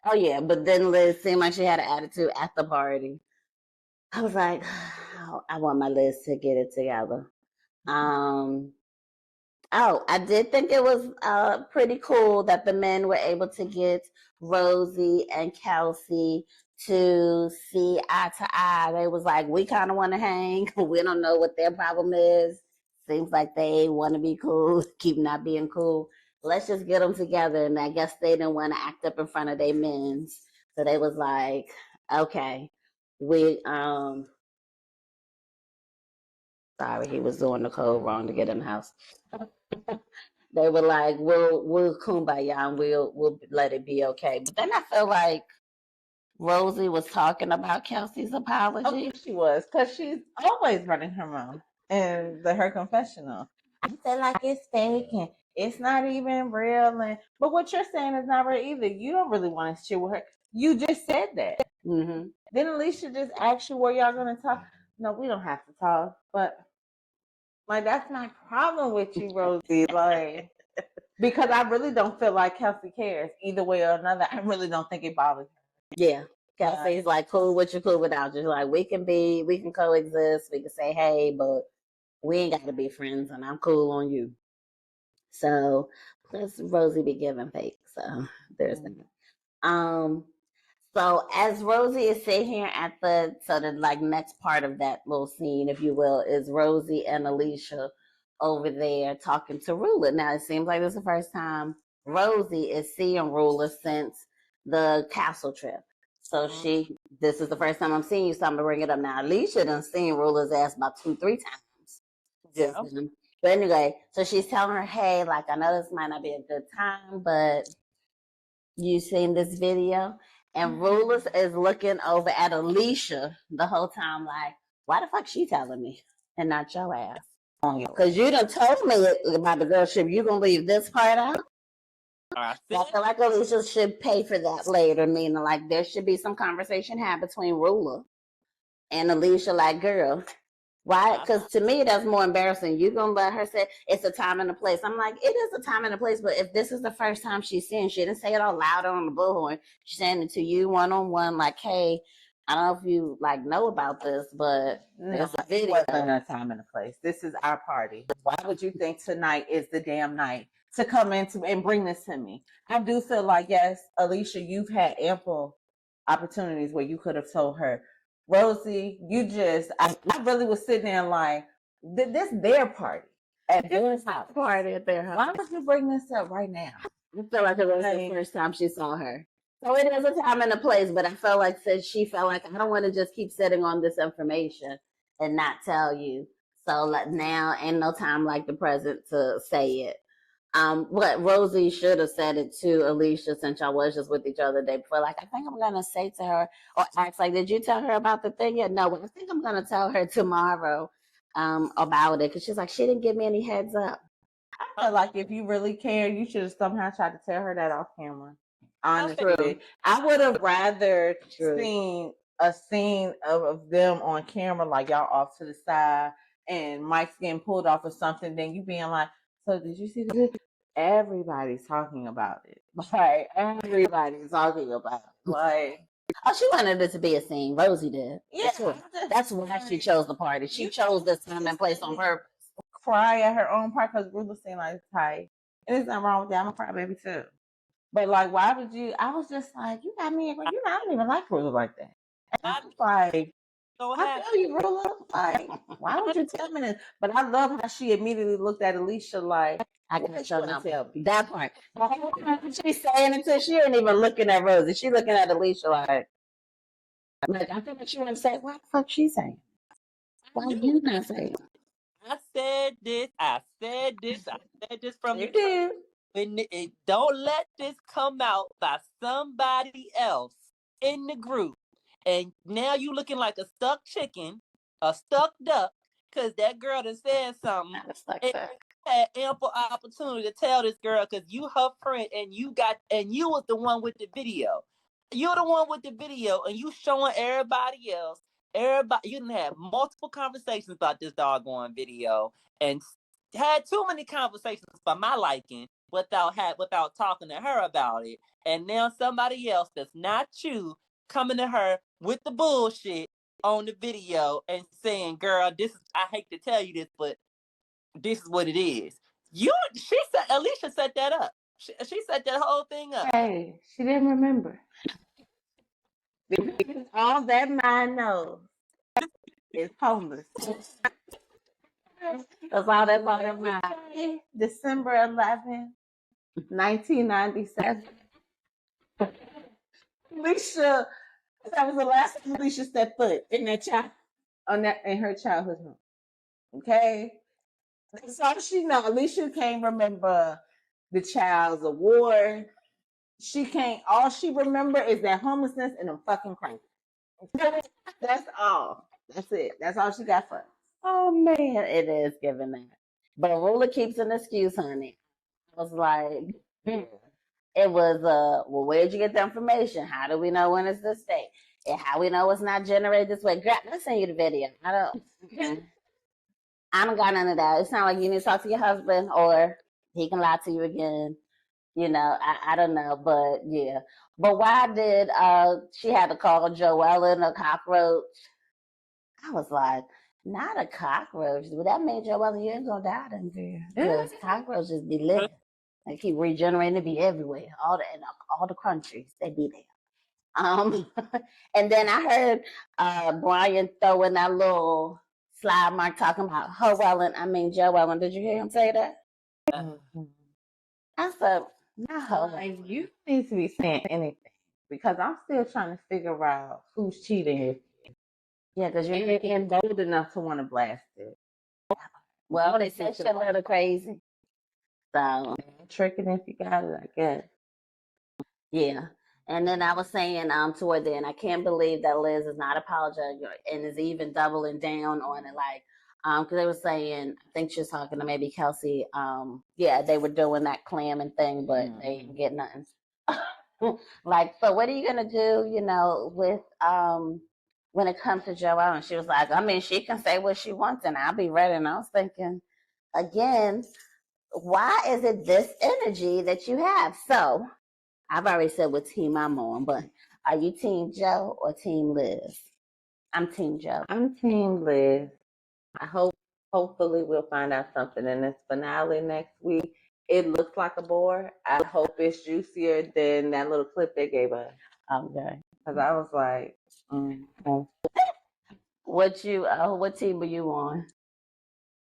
Oh yeah, but then Liz seemed like she had an attitude at the party. I was like, oh, I want my Liz to get it together. Oh, I did think it was pretty cool that the men were able to get Rosie and Kelsey to see eye to eye. They was like, we kind of want to hang. We don't know what their problem is. Seems like they want to be cool, keep not being cool. Let's just get them together. And I guess they didn't want to act up in front of their men. So they was like, okay, sorry, he was doing the code wrong to get in the house. They were like, we'll kumbaya and we'll let it be okay. But then I feel like Rosie was talking about Kelsey's apology. Oh, she was, because she's always running her mouth in her confessional. I feel like it's fake and it's not even real. But what you're saying is not real either. You don't really want to shit with her. You just said that. Mm-hmm. Then Alicia just asked you where y'all gonna talk. No, we don't have to talk. But like, that's my problem with you, Rosie. Like, because I really don't feel like Kelsey cares either way or another. I really don't think it bothers her. Yeah. Kelsey's like, cool with you, cool without you. Like, we can coexist, we can say hey, but we ain't got to be friends, and I'm cool on you. So, plus Rosie be giving fake. So, there's that. So as Rosie is sitting here at the next part of that little scene, if you will, is Rosie and Alicia over there talking to Rula. Now it seems like this is the first time Rosie is seeing Rula since the castle trip. So this is the first time I'm seeing you, so I'm gonna bring it up now. Alicia done seen Rula's ass about 2-3 times. Yeah. But anyway, so she's telling her, hey, like, I know this might not be a good time, but you seen this video? And Rulers is looking over at Alicia the whole time, like, why the fuck she telling me and not your ass? Because you done told me about the girl ship. You gonna leave this part out? I feel like Alicia should pay for that later, meaning like there should be some conversation had between Ruler and Alicia, like, girl, why? Because to me, that's more embarrassing. You gonna let her say it's a time and a place. I'm like, it is a time and a place, but if this is the first time she's seeing, she didn't say it all loud on the bullhorn. She's saying it to you one-on-one, like, hey, I don't know if you like know about this, but there's a video. It wasn't a time and a place. This is our party. Why would you think tonight is the damn night to come into and bring this to me? I do feel like, yes, Alicia, you've had ample opportunities where you could have told her, Rosie, I really was sitting there like, this their party at their house. Party at their house. Why would you bring this up right now? I feel like it was the first time she saw her. So it is a time and a place, but I felt like she felt like I don't want to just keep sitting on this information and not tell you. So like now ain't no time like the present to say it. But Rosie should have said it to Alicia since y'all was just with each other the day before. Like, I think I'm gonna say to her or ask, like, did you tell her about the thing yet? No, I think I'm gonna tell her tomorrow about it, because she's like, she didn't give me any heads up. I feel like if you really care, you should have somehow tried to tell her that off camera. Honestly, I would have rather seen a scene of them on camera, like y'all off to the side and Mike's getting pulled off or something, than you being like, so did you see this? Everybody's talking about it. Like, everybody's talking about it. Like, oh, she wanted it to be a scene. Rosie did. Yeah. That's why she chose the party. She chose this time and place on purpose. Cry at her own part because Ruth was saying like it's tight. And there's nothing wrong with that. I'm a crybaby too. But like, why would you? I was just like, you got me. You know, I don't even like Rula like that. And I was like, I feel you, Rula. Like, why would you tell me this? But I love how she immediately looked at Alicia like, I can show you that part. She's saying it to she ain't even looking at Rosie. She looking at Alicia like I feel like she want to say, what the fuck she saying? Why you not saying? I said this from you did. don't let this come out by somebody else in the group. And now you looking like a stuck chicken, a stuck duck, because that girl done said something. And you had ample opportunity to tell this girl because you her friend and you was the one with the video. You're the one with the video and you showing everybody else. Everybody, you didn't have multiple conversations about this doggone video and had too many conversations for my liking without talking to her about it. And now somebody else that's not you coming to her with the bullshit on the video and saying, "Girl, I hate to tell you this, but this is what it is." Alicia set that up. She set that whole thing up. Hey, she didn't remember. All that man knows is homeless. That's all that mind. December 11th, 1997. Alicia, that was the last time Alicia stepped foot in her childhood home. Okay? That's all she know. Alicia can't remember the child's award. All she remember is that homelessness and them fucking crank. Okay? That's all. That's it. That's all she got for us. Oh man, it is giving that. But ruler keeps an excuse, honey. I was like, it was well, where'd you get the information? How do we know when it's this date? And how we know it's not generated this way? Girl, I'll send you the video. I don't got none of that. It's not like you need to talk to your husband or he can lie to you again. You know, I don't know, but yeah. But why did she had to call Joellen a cockroach? I was like, not a cockroach. Would that mean Joellen, you ain't gonna die then, girl? Because cockroaches be living. They keep regenerating, they be everywhere. All the countries, they be there. And then I heard Brian throwing that little slide mark talking about Joellen. Did you hear him say that? I said, no. You need to be saying anything because I'm still trying to figure out who's cheating here. Yeah, because you're getting bold enough to want to blast it. Well, they said she's a little crazy. So tricking if you got it, I guess. Yeah. And then I was saying toward the end, I can't believe that Liz is not apologizing and is even doubling down on it. Like, because they were saying, I think she was talking to maybe Kelsey. Yeah, they were doing that clamming thing, but they didn't get nothing. Like, so what are you gonna do? You know, with when it comes to Joelle? And she was like, I mean, she can say what she wants, and I'll be ready. And I was thinking, again, why is it this energy that you have? So I've already said what team I'm on, but are you Team Joe or Team Liz? I'm Team Joe. I'm Team Liz. Hopefully we'll find out something in this finale next week. It looks like a bore. I hope it's juicier than that little clip they gave us. Okay. Because I was like, what team are you on?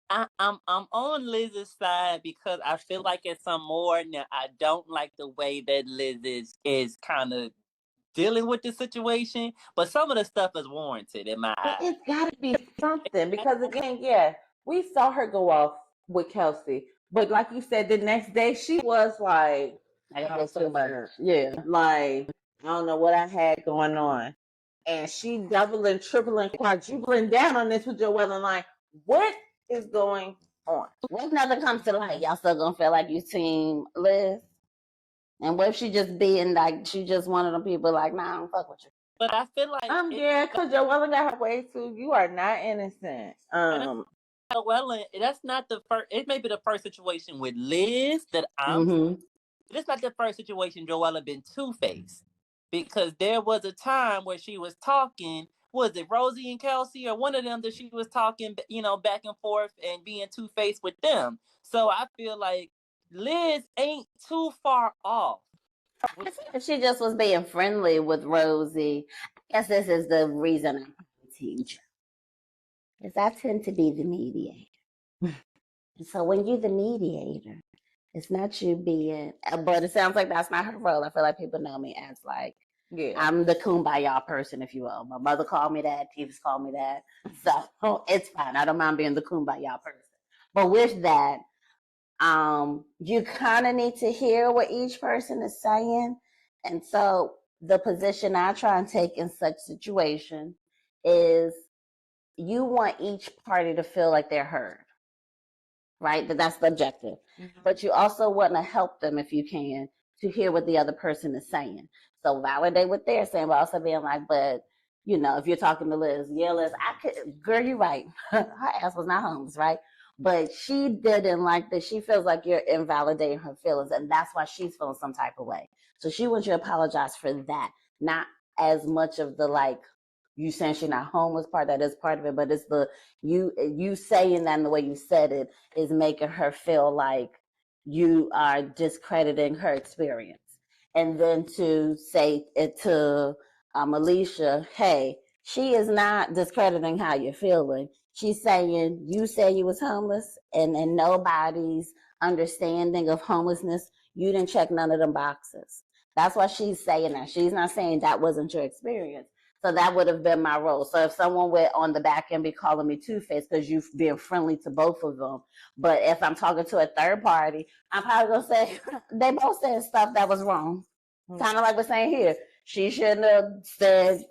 I'm on Liz's side because I feel like it's some more now. I don't like the way that Liz is kind of dealing with the situation, but some of the stuff is warranted in my eyes. It's got to be something because again, yeah, we saw her go off with Kelsey, but like you said, the next day she was like, I got too much. Yeah, like I don't know what I had going on, and she doubling, tripling, quadrupling down on this with Joelle and like, what is going on? What if nothing comes to light? Y'all still gonna feel like you Team Liz? And what if she just being like, she just one of them people like, nah, I don't fuck with you. But I feel like because Joelle got her way too. You are not innocent. Joellen, that's not the first. It may be the first situation with Liz that I'm. It's not the first situation Joella been two-faced, because there was a time where she was talking. Was it Rosie and Kelsey or one of them that she was talking, back and forth and being two-faced with them? So I feel like Liz ain't too far off. If she just was being friendly with Rosie, I guess this is the reason I'm Team Joe. Because I tend to be the mediator. And so when you're the mediator, it's not you being, but it sounds like that's not her role. I feel like people know me as like, I'm the kumbaya person, if you will. My mother called me that. Tevis called me that. So it's fine. I don't mind being the kumbaya person. But with that, You kind of need to hear what each person is saying. And so the position I try and take in such situation is you want each party to feel like they're heard, right? That's the objective. Mm-hmm. But you also want to help them, if you can, to hear what the other person is saying. So validate what they're saying, but also being like, but you know, if you're talking to Liz, yeah, Liz, girl, you're right. Her ass was not homeless, right? But she didn't like that. She feels like you're invalidating her feelings, and that's why she's feeling some type of way. So she wants you to apologize for that, not as much of the like you saying she's not homeless part. That is part of it, but it's the you saying that and the way you said it is making her feel like you are discrediting her experience. And then to say it to Alicia, hey, she is not discrediting how you're feeling. She's saying you say you was homeless, and in nobody's understanding of homelessness, you didn't check none of them boxes. That's why she's saying that. She's not saying that wasn't your experience. So that would have been my role. So if someone would on the back end be calling me two-faced because you've been friendly to both of them, but if I'm talking to a third party, I'm probably gonna say they both said stuff that was wrong. Mm-hmm. Kind of like we're saying here. She shouldn't have said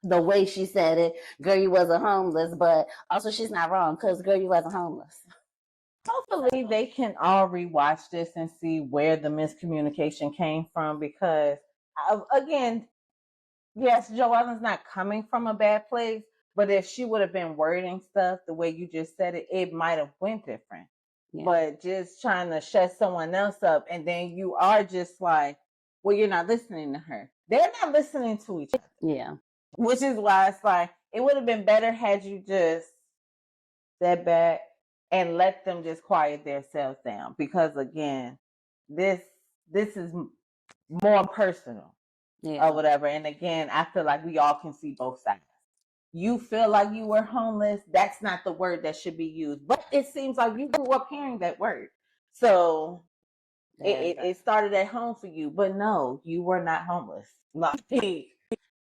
the way she said it, girl, you wasn't homeless, but also she's not wrong because girl, you wasn't homeless. Hopefully they can all rewatch this and see where the miscommunication came from, because again, yes, Joellen's not coming from a bad place, but if she would have been wording stuff the way you just said it, it might have went different. Yeah. But just trying to shut someone else up, and then you are just like, well, you're not listening to her. They're not listening to each other. Yeah. Which is why it's like, it would have been better had you just step back and let them just quiet themselves down. Because again, this is more personal. Yeah. Or whatever. And again, I feel like we all can see both sides. You feel like you were homeless. That's not the word that should be used. But it seems like you grew up hearing that word. So it started at home for you. But no, you were not homeless.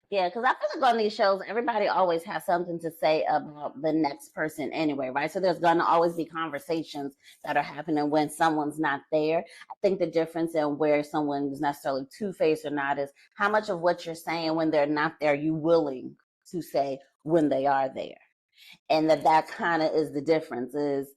Yeah, because I feel like on these shows, everybody always has something to say about the next person anyway, right? So there's going to always be conversations that are happening when someone's not there. I think the difference in where someone is necessarily two-faced or not is how much of what you're saying when they're not there, you willing to say when they are there. And that kind of is the difference is,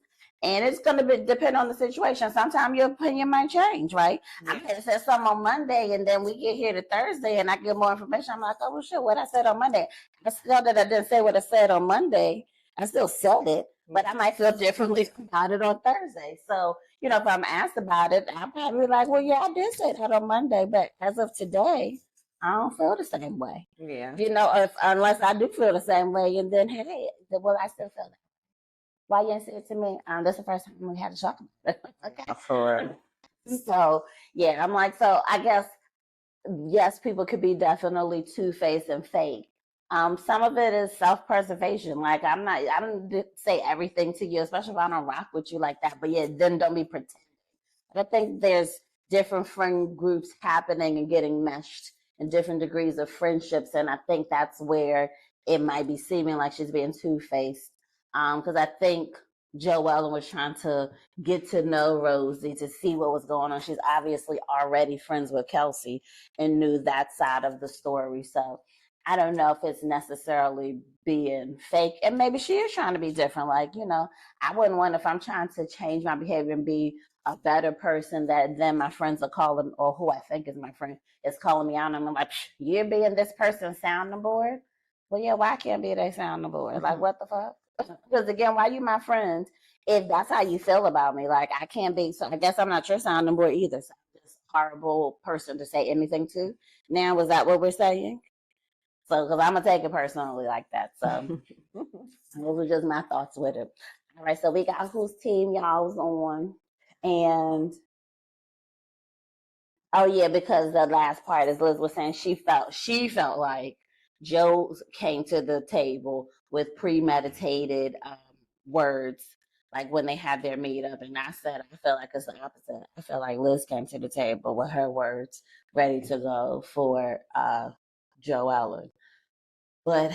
and it's going to depend on the situation. Sometimes your opinion might change, right? Yeah. I could have said something on Monday, and then we get here to Thursday, and I get more information. I'm like, oh, well, shit, what I said on Monday. I still that I didn't say what I said on Monday. I still said it, but I might feel differently about it on Thursday. So, you know, if I'm asked about it, I'll probably be like, well, yeah, I did say that on Monday, but as of today, I don't feel the same way. Yeah. You know, unless I do feel the same way, and then, hey, well, I still feel that. Why you didn't say it to me? That's the first time we had to talk about it. Okay. Correct. So, yeah, I'm like, so I guess, yes, people could be definitely two-faced and fake. Some of it is self-preservation. Like, I don't say everything to you, especially if I don't rock with you like that. But yeah, then don't be pretending. I think there's different friend groups happening and getting meshed in different degrees of friendships. And I think that's where it might be seeming like she's being two-faced. Because I think Joellen was trying to get to know Rosie to see what was going on. She's obviously already friends with Kelsey and knew that side of the story. So I don't know if it's necessarily being fake. And maybe she is trying to be different. Like, you know, I wouldn't want, if I'm trying to change my behavior and be a better person, that then my friends are calling, or who I think is my friend is calling me out, and I'm like, you're being this person's sounding board? Well, yeah, why can't be their sounding board? Like, what the fuck? Because again, why you my friend if that's how you feel about me? Like, I can't be, so I guess I'm not your sounding board either. So I'm just a horrible person to say anything to. Now, was that what we're saying? So, because I'm going to take it personally like that. So, those are just my thoughts with it. All right, so we got whose team y'all was on. And, oh yeah, because the last part, as Liz was saying, she felt like Joe came to the table with premeditated words, like when they had their meetup. And I said, I feel like it's the opposite. I feel like Liz came to the table with her words ready to go for Joellen. But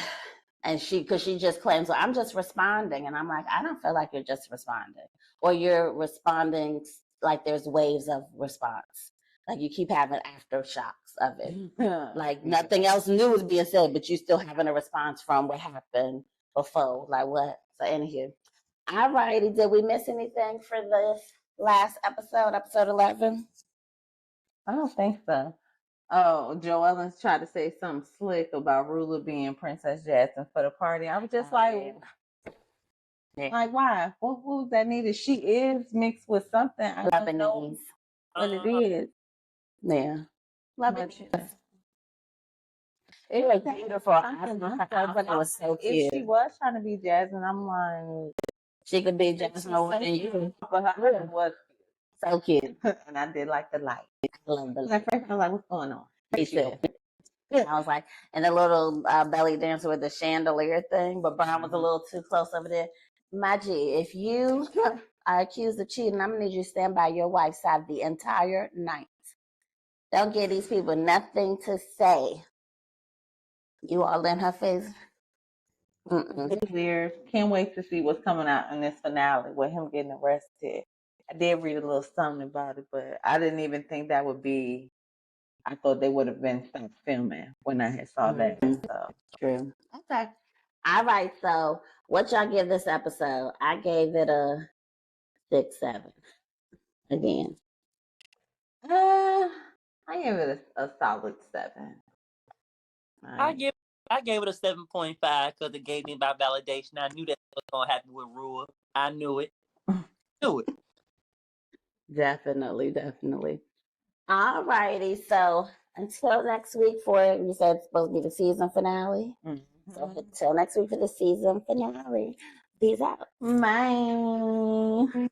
And because she just claims, well, I'm just responding. And I'm like, I don't feel like you're just responding. Or you're responding like there's waves of response. Like you keep having aftershocks of it. Like nothing else new is being said, but you still having a response from what happened before. Like what? So anywho. All righty. Did we miss anything for this last episode, episode 11? I don't think so. Oh, Joellen's tried to say something slick about Rula being Princess Jasmine for the party. I was just like, why? What was that needed? She is mixed with something. I don't know what it is. Yeah. Love it. It was beautiful. It was so cute. If she was trying to be Jasmine, I'm like, she could be Jasmine more than you. But her was so cute. And I did like the light. I love the light. At first I was like, what's going on? Me too. I was like, and the little belly dancer with the chandelier thing, but Brown was a little too close over there. My G, if you are accused of cheating, I'm gonna need you to stand by your wife's side the entire night. Don't give these people nothing to say. You all in her face. Weird. Can't wait to see what's coming out in this finale with him getting arrested. I did read a little something about it, but I didn't even think that would be. I thought they would have been stopped filming when I had saw that. So. True. Okay. All right. So, what y'all give this episode? I gave it a 6-7. Again. I gave it a solid 7. I gave it a 7.5 because it gave me my validation. I knew that was gonna happen with Rua. I knew it. Knew it. Definitely. All righty. So until next week you said it's supposed to be the season finale. Mm-hmm. So until next week for the season finale. Peace out. Bye.